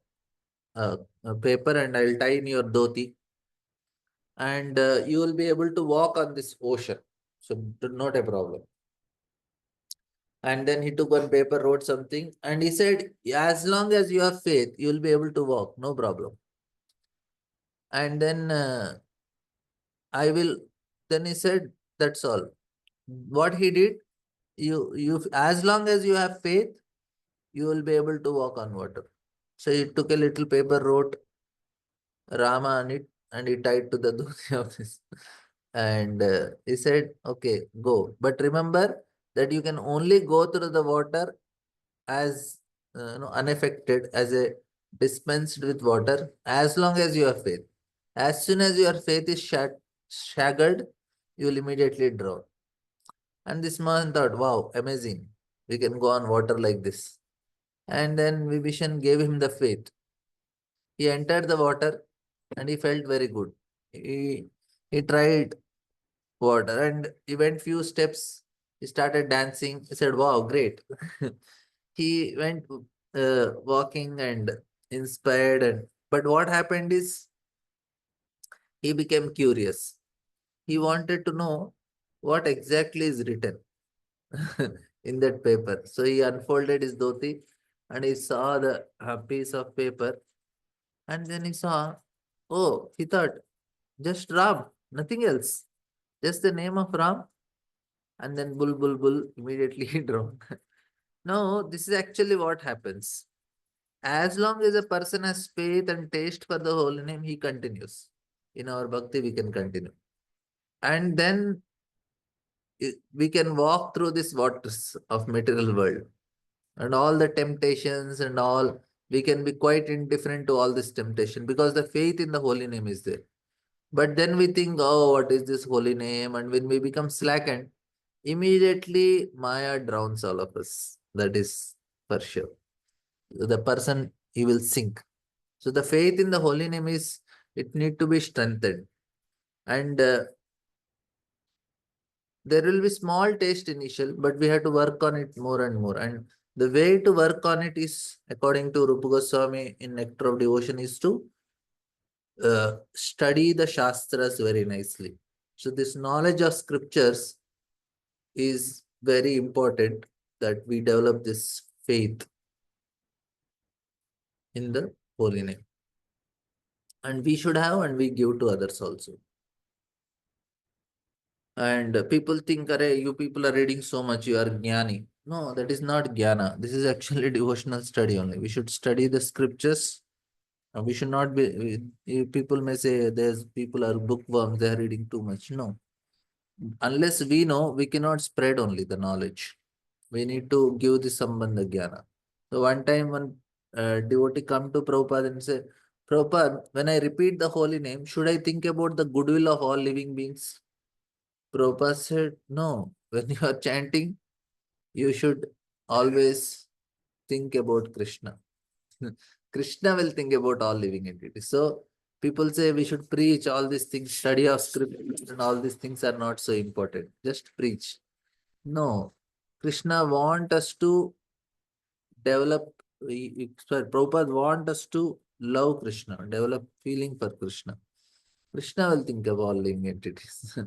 paper, and I'll tie in your dhoti, and you will be able to walk on this ocean. So not a problem." And then he took one paper, wrote something, and he said, as long as you have faith, you will be able to walk, no problem. And then I will, then he said, that's all. What he did, as long as you have faith, you will be able to walk on water. So he took a little paper, wrote Rama on it, and he tied to the dhoti of this. And he said, okay, go. But remember that you can only go through the water as unaffected, as a dispensed with water, as long as you have faith. As soon as your faith is shattered, you will immediately drown. And this man thought, wow, amazing. We can go on water like this. And then Vibhishan gave him the faith. He entered the water and he felt very good. He tried water and he went few steps. He started dancing. He said, wow, great. He went walking and inspired. But what happened is he became curious. He wanted to know what exactly is written in that paper. So he unfolded his dhoti and he saw the piece of paper. And then he saw, oh, he thought, just Ram, nothing else. Just the name of Ram. And then bull, immediately he drowned. No, this is actually what happens. As long as a person has faith and taste for the holy name, he continues. In our bhakti, we can continue. And then we can walk through these waters of material world and all the temptations and all. We can be quite indifferent to all this temptation because the faith in the holy name is there. But then we think, oh, what is this holy name? And when we become slackened, immediately Maya drowns all of us. That is for sure. The person, he will sink. So the faith in the holy name is, it need to be strengthened. And there will be small taste initial, but we have to work on it more and more. And the way to work on it is, according to Rupa Goswami in Nectar of Devotion, is to study the Shastras very nicely. So this knowledge of scriptures is very important, that we develop this faith in the holy name. And we should have, and we give to others also. And people think, Arey, you people are reading so much, you are jnani. No, that is not jnana. This is actually devotional study only. We should study the scriptures. We should not be, people may say there's people are bookworms, they are reading too much. No. Unless we know, we cannot spread only the knowledge. We need to give the sambandha jnana. So one time one devotee come to Prabhupada and say, Prabhupada, when I repeat the holy name, should I think about the goodwill of all living beings? Prabhupada said, no, when you are chanting, you should always think about Krishna. Krishna will think about all living entities. So people say we should preach all these things, study of scriptures and all these things are not so important. Just preach. No. Krishna want us to develop, sorry, Prabhupada want us to love Krishna, develop feeling for Krishna. Krishna will think of all living entities.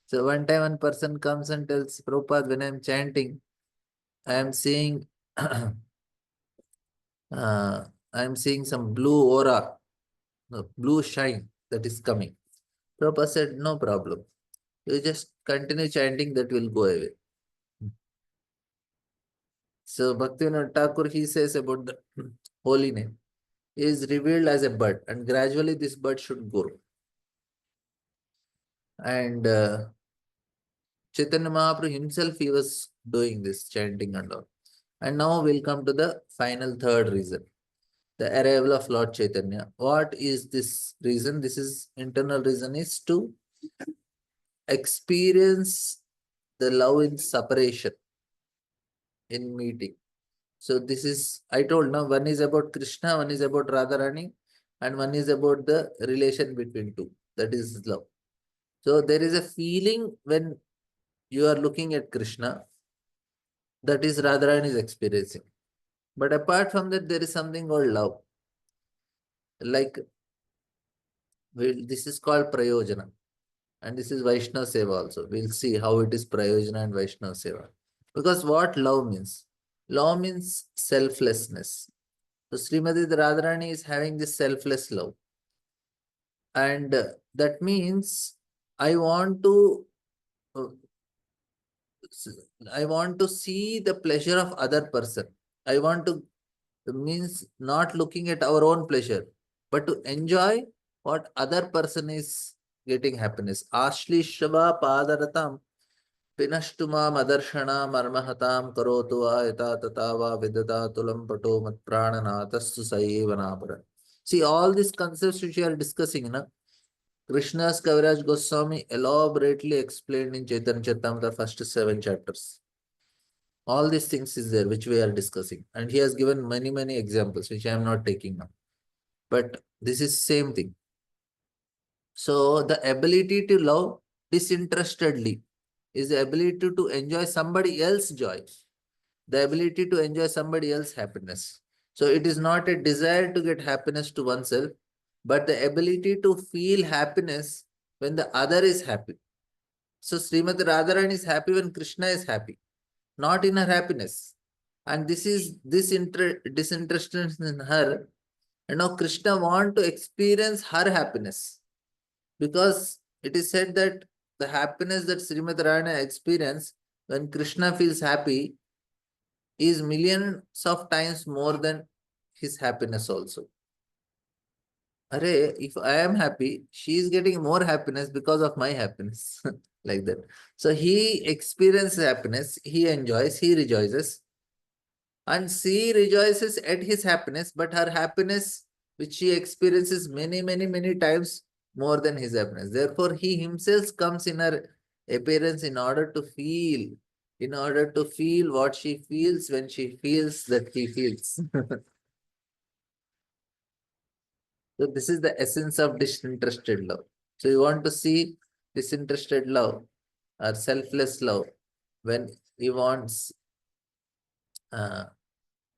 So one time one person comes and tells Prabhupada, when I'm chanting, I am seeing I am seeing some blue aura, no, blue shine that is coming. Prabhupada said, no problem. You just continue chanting, that will go away. So Bhaktivinoda Thakur, he says about the holy name, is revealed as a bud, and gradually this bud should grow. And Chaitanya Mahaprabhu himself, he was doing this chanting and all. And now we'll come to the final third reason, the arrival of Lord Chaitanya. What is this reason? This is internal reason, is to experience the love in separation, in meeting. So this is, I told now, one is about Krishna, one is about Radharani, and one is about the relation between two. That is love. So there is a feeling when you are looking at Krishna, that is Radharani is experiencing. But apart from that, there is something called love. Like, this is called Prayojana. And this is Vaishnava Seva also. We'll see how it is Prayojana and Vaishnava Seva. Because what love means? Love means selflessness. So Srimati Radharani is having this selfless love. And that means I want to uh, I want to see the pleasure of other person. I want to, means not looking at our own pleasure, but to enjoy what other person is getting happiness. Ashli Shava Padaratam Pinashtuma Madarshana Marmahatam Karotu Ayata Tatava Vidata Tulam Pato Mat Pranana Tastu Sayevanapara. See, all these concepts which we are discussing, na, Krishna's Kaviraj Goswami elaborately explained in Chaitanya Charitamrita first 7 chapters. All these things is there which we are discussing, and he has given many examples which I am not taking now. But this is same thing. So the ability to love disinterestedly is the ability to enjoy somebody else's joy, the ability to enjoy somebody else's happiness. So it is not a desire to get happiness to oneself, but the ability to feel happiness when the other is happy. So Srimati Radharani is happy when Krishna is happy, not in her happiness. And this is disinterestedness in her. Krishna want to experience her happiness, because it is said that the happiness that Srimati Radharani experience when Krishna feels happy is millions of times more than his happiness also. Array, if I am happy, she is getting more happiness because of my happiness. Like that. So he experiences happiness, he enjoys, he rejoices, and she rejoices at his happiness, but her happiness, which she experiences many times more than his happiness. Therefore, he himself comes in her appearance in order to feel what she feels when she feels that he feels. So this is the essence of disinterested love. So you want to see disinterested love or selfless love when he wants.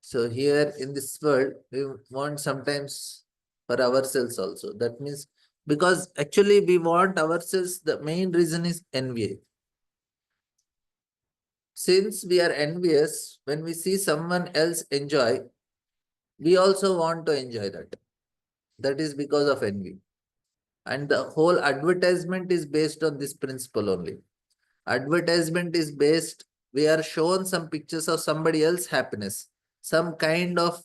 So here in this world, we want sometimes for ourselves also. That means because actually we want ourselves. The main reason is envy. Since we are envious, when we see someone else enjoy, we also want to enjoy that. That is because of envy. And the whole advertisement is based on this principle only. Advertisement is based, we are shown some pictures of somebody else's happiness, some kind of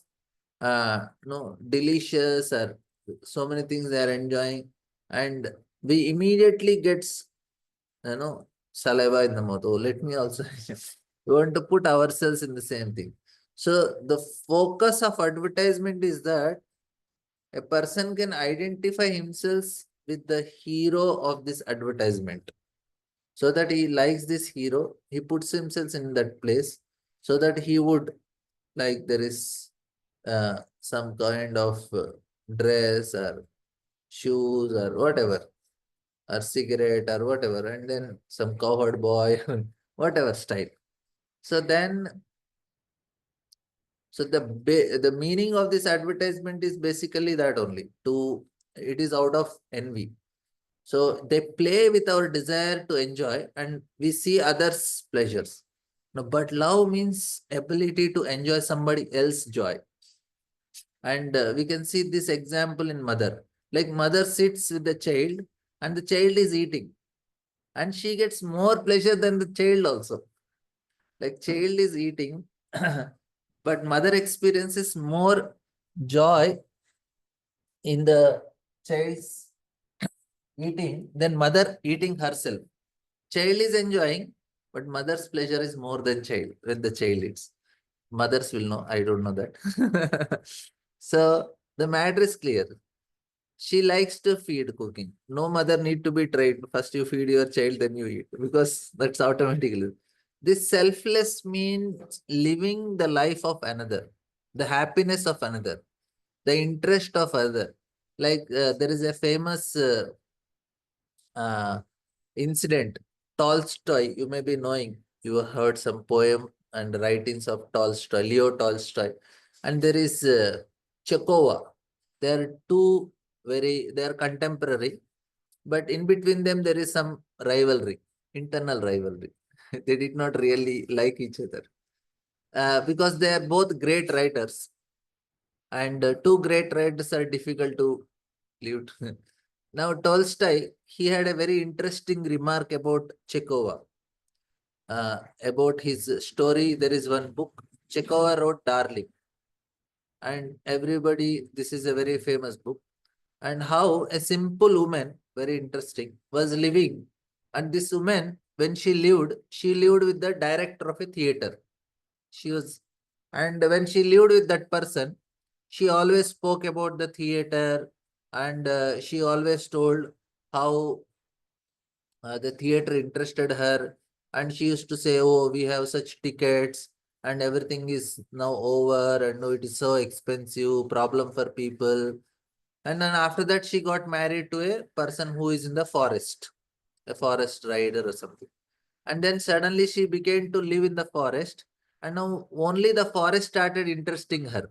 delicious or so many things they are enjoying, and we immediately gets saliva in the mouth. Oh, let me also. We want to put ourselves in the same thing. So the focus of advertisement is that a person can identify himself with the hero of this advertisement, so that he likes this hero, he puts himself in that place, so that he would, like, there is some kind of dress or shoes or whatever, or cigarette or whatever, and then some cowherd boy, whatever style. So then, so the meaning of this advertisement is basically that only. It is out of envy. So they play with our desire to enjoy, and we see others' pleasures. No, but love means ability to enjoy somebody else's joy. And we can see this example in mother. Like mother sits with the child and the child is eating, and she gets more pleasure than the child also. Like child is eating, but mother experiences more joy in the child's eating than mother eating herself. Child is enjoying, but mother's pleasure is more than child when the child eats. Mothers will know, I don't know that. So the matter is clear. She likes to feed cooking. No mother need to be trained. First you feed your child, then you eat, because that's automatically. This selfless means living the life of another, the happiness of another, the interest of other. Like there is a famous uh, incident. Tolstoy, you may be knowing, you have heard some poem and writings of Tolstoy, Leo Tolstoy. And there is Chekhova. They are they are contemporary, but in between them, there is some rivalry, internal rivalry. They did not really like each other because they are both great writers, and two great writers are difficult to live. Now, Tolstoy, he had a very interesting remark about Chekhova. About his story, there is one book. Chekhova wrote Darling, and everybody, this is a very famous book. And how a simple woman, very interesting, was living. And this woman, when she lived with the director of a theater. She was, and when she lived with that person, she always spoke about the theater, and she always told. how the theater interested her, and she used to say, oh, we have such tickets and everything is now over, and oh, it is so expensive, problem for people. And then after that, she got married to a person who is in the forest, a forest rider or something. And then suddenly she began to live in the forest, and now only the forest started interesting her.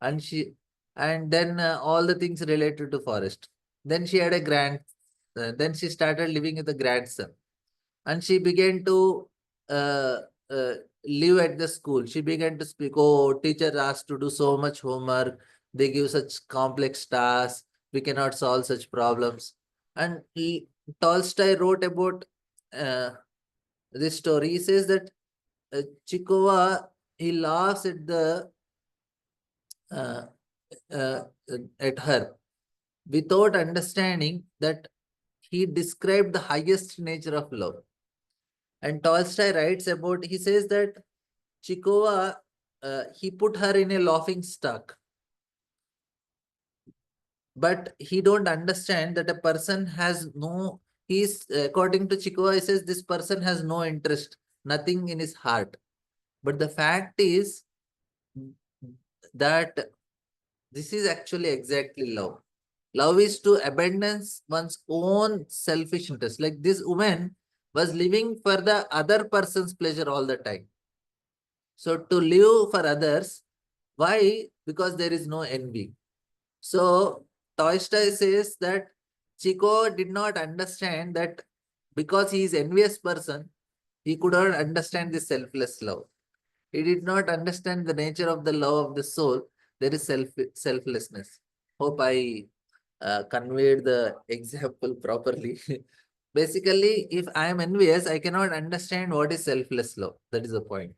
And she, and then all the things related to forest. Then she had a then she started living with a grandson, and she began to uh, uh, live at the school. She began to speak, oh, teacher asked to do so much homework, they give such complex tasks, we cannot solve such problems. And Tolstoy wrote about uh, this story. He says that Chikova, he laughs uh, uh, at her without understanding that he described the highest nature of love. And Tolstoy writes about, he says that Chikova, he put her in a laughing stock, but he don't understand that a person has no, he's, according to Chikova, he says this person has no interest, nothing in his heart. But the fact is that this is actually exactly love. Love is to abandon one's own selfish interest. Like this woman was living for the other person's pleasure all the time. So to live for others, why? Because there is no envy. So Tolstoy says that Chico did not understand that because he is envious person, he could not understand the selfless love. He did not understand the nature of the love of the soul. There is selflessness. Hope I conveyed the example properly. Basically, if I am envious, I cannot understand what is selfless love. That is the point.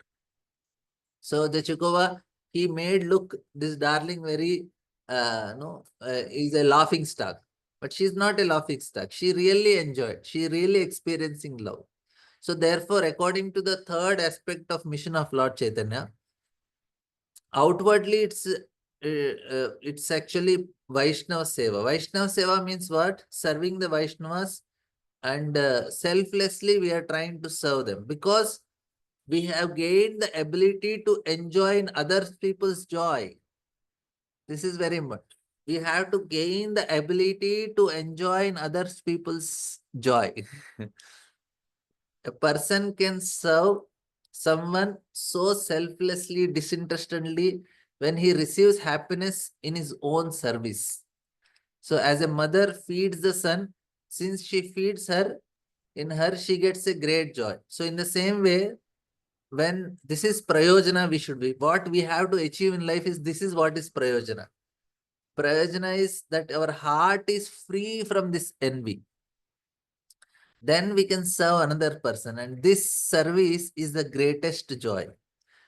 So the Chukova, he made look this darling very, no, is a laughing stock. But she's not a laughing stock. She really enjoyed. She really experiencing love. So therefore, according to the third aspect of mission of Lord Chaitanya, outwardly it's actually Vaishnava Seva. Vaishnava Seva means what? Serving the Vaishnavas, and selflessly we are trying to serve them because we have gained the ability to enjoy in other people's joy. This is very much. We have to gain the ability to enjoy in other people's joy. A person can serve someone so selflessly, disinterestedly when he receives happiness in his own service. So, as a mother feeds the son, since she feeds her, in her she gets a great joy. So, in the same way, when this is prayojana, we should be. What we have to achieve in life is this is what is prayojana. Prayojana is that our heart is free from this envy. Then we can serve another person, and this service is the greatest joy.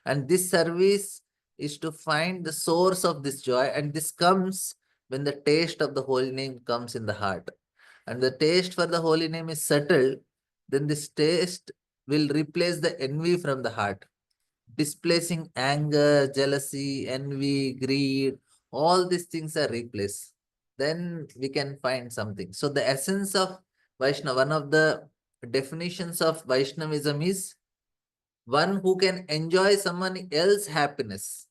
And this service is to find the source of this joy, and this comes when the taste of the holy name comes in the heart. And the taste for the holy name is settled, then this taste will replace the envy from the heart, displacing anger, jealousy, envy, greed. All these things are replaced. Then we can find something. So the essence of Vaishnava, one of the definitions of Vaishnavism is one who can enjoy someone else's happiness.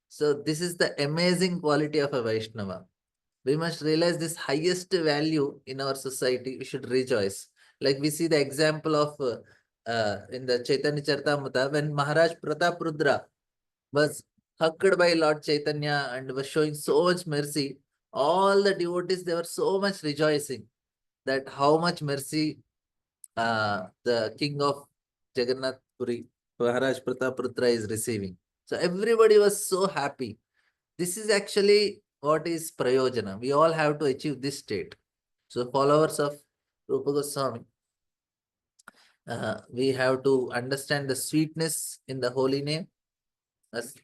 So this is the amazing quality of a Vaishnava. We must realize this highest value in our society. We should rejoice. Like we see the example of in the Chaitanya Charitamrita when Maharaj Prataprudra was hugged by Lord Chaitanya and was showing so much mercy. All the devotees, they were so much rejoicing that how much mercy the king of Jagannath Puri, Maharaj Prataprudra is receiving. So everybody was so happy. This is actually what is Prayojana. We all have to achieve this state. So followers of Rupa Goswami, we have to understand the sweetness in the holy name,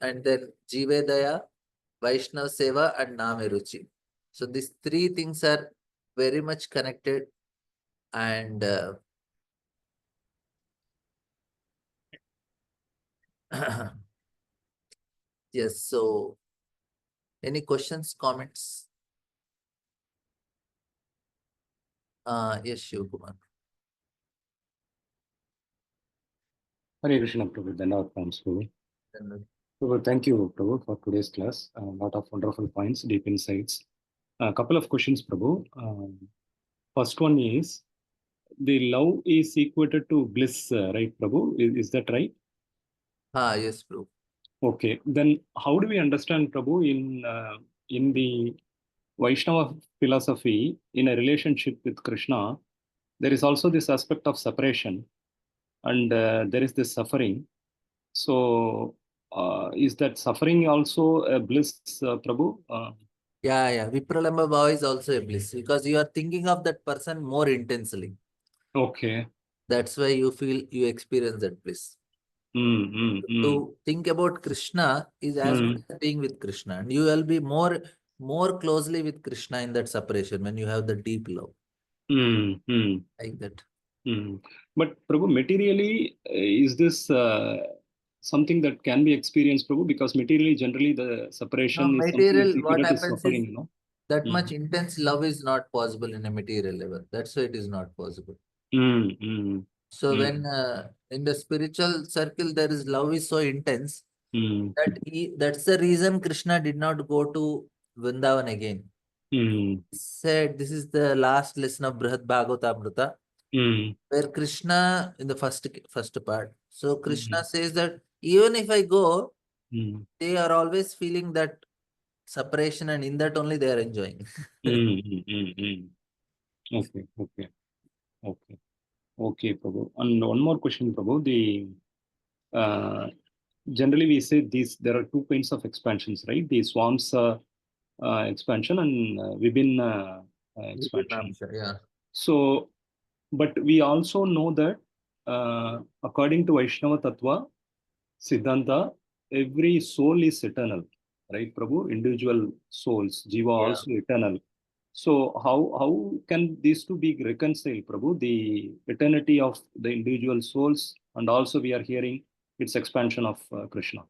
and then Jivedaya, Vaishnav Seva, and Nameruchi. So these three things are very much connected, and yes. So any questions, comments? Yes, Shivkumar. Hare Krishna, Prabhu. Dhanavad Prabhu. Then, Prabhu, thank you, Prabhu, for today's class. A lot of wonderful points, deep insights. A couple of questions, Prabhu. First one is the love is equated to bliss, right, Prabhu? Is that right? yes, bro. Okay. Then how do we understand, Prabhu, in the Vaishnava philosophy, in a relationship with Krishna, there is also this aspect of separation, and there is this suffering. So, is that suffering also a bliss, Prabhu? Yeah. Vipralamba Bhava is also a bliss because you are thinking of that person more intensely. Okay. That's why you feel you experience that bliss. Mm, mm, mm, To think about Krishna is as good mm, as being with Krishna, and you will be more closely with Krishna in that separation when you have the deep love mm, mm, like that. mm. But Prabhu, materially, is this something that can be experienced, Prabhu? Because materially, generally, the Now, separation is something that's material, what equal to happens is suffering, you know? that Mm, much intense love is not possible in a material level. That's why it is not possible. mm, mm, So when mm, in the spiritual circle there is love is so intense mm, that's the reason Krishna did not go to Vrindavan again. mm, He said this is the last lesson of Brihad Bhagavatamrita, mm, where Krishna in the first part. So mm, Krishna says that even if I go, mm, they are always feeling that separation, and in that only they are enjoying. mm, mm, mm, mm. Okay, okay, okay. Okay, Prabhu. And one more question, Prabhu. Uh, Generally we say these there are two kinds of expansions, right? The Swam's expansion and Vibhin expansion. Vipinamsha, yeah. So, but we also know that according to Vaishnava Tattva, Siddhanta, every soul is eternal, right, Prabhu? Individual souls, Jiva Yeah. also eternal. So how can these two be reconciled, Prabhu? The eternity of the individual souls, and also we are hearing its expansion of Krishna.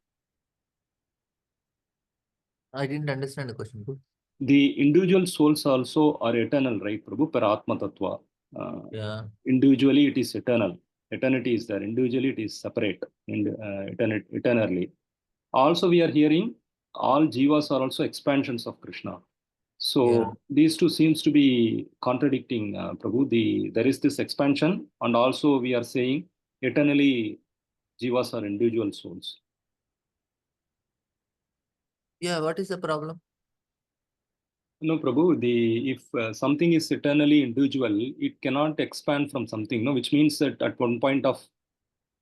I didn't understand the question. The individual souls also are eternal, right, Prabhu? Per Atma Tattva. Uh, Yeah. Individually, it is eternal. Eternity is there. Individually, it is separate and eternally. Also, we are hearing all jivas are also expansions of Krishna. Yeah. So these two seems to be contradicting, Prabhu. There is this expansion, and also we are saying eternally jivas are individual souls. Yeah. What is the problem? No, Prabhu. If something is eternally individual, it cannot expand from something. No, which means that at one point of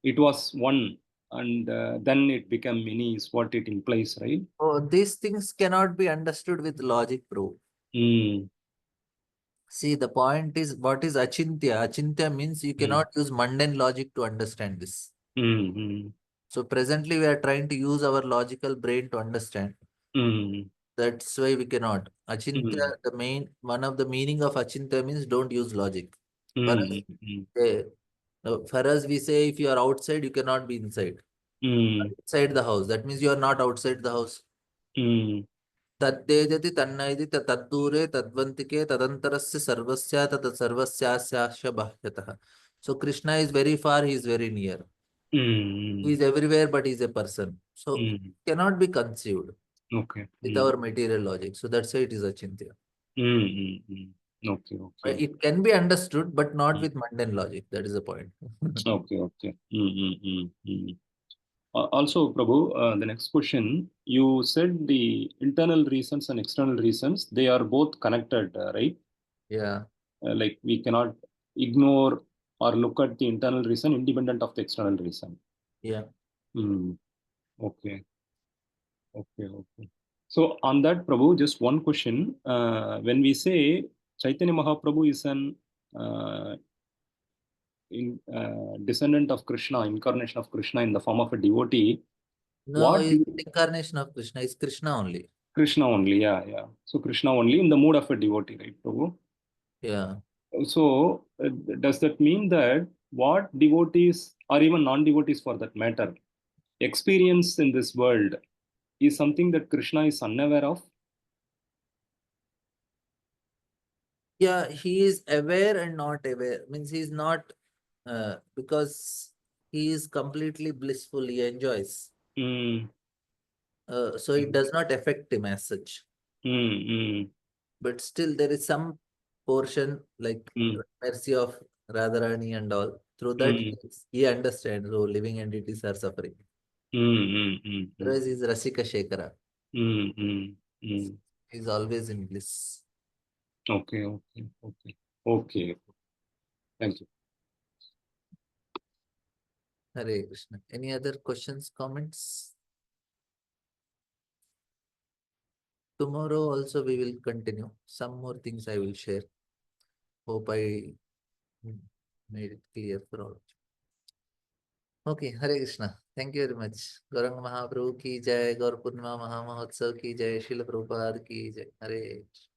it was one, and then it became many. Is what it implies, right? Oh, these things cannot be understood with logic, bro. Mm, See, the point is what is achintya? Achintya means you mm, cannot use mundane logic to understand this. mm, mm, So presently we are trying to use our logical brain to understand. mm, That's why we cannot. Achintya, mm, the main one of the meaning of achintya means don't use logic. For us, mm, mm, eh, no, for us we say if you are outside, you cannot be inside. mm, Inside the house. That means you are not outside the house. mm, तद्देजति तन्नैति तद्दूरे तद्वन्तिके तदन्तरस्य सर्वस्य तत् सर्वस्यास्यास्य बाह्यतः. So Krishna is very far, he is very near. He mm, is everywhere, but he is a person. So mm. cannot be conceived Okay. with Mm, our material logic. So that's why it is achintya. mm, mm, mm. Okay. Okay. It can be understood, but not Mm, with mundane logic. That is the point. okay. Okay. Mm, mm, mm, mm. Also, Prabhu, the next question, you said the internal reasons and external reasons, they are both connected, right? Yeah, Like we cannot ignore or look at the internal reason independent of the external reason. yeah. Hmm. Okay, okay. So on that, Prabhu, just one question. When we say Chaitanya Mahaprabhu is an descendant of Krishna, incarnation of Krishna in the form of a devotee, No, what is incarnation of Krishna is Krishna only. Krishna only, yeah, yeah. So Krishna only in the mood of a devotee, right, Prabhu? Yeah. So does that mean that what devotees or even non-devotees for that matter experience in this world is something that Krishna is unaware of? Yeah, he is aware and not aware. Means he is not because he is completely blissful. He enjoys. Mm, So it does not affect him as such. mm, mm, But still, there is some portion like mm, mercy of Radharani and all. Through that, mm, he understands. Oh, living entities are suffering. mm, mm, mm, mm, Otherwise, he's Rasika Shekhara. mm, mm, mm. He's always in bliss. Okay, okay, okay, okay. Thank you. Hare Krishna. Any other questions, comments? Tomorrow also we will continue. Some more things I will share. Hope I made it clear for all. Okay, Hare Krishna. Thank you very much. Gauranga Mahaprabhu ki jai, Gaur Purnima Mahamahotsav ki jai, Srila Prabhupada ki jai. Hare Krishna.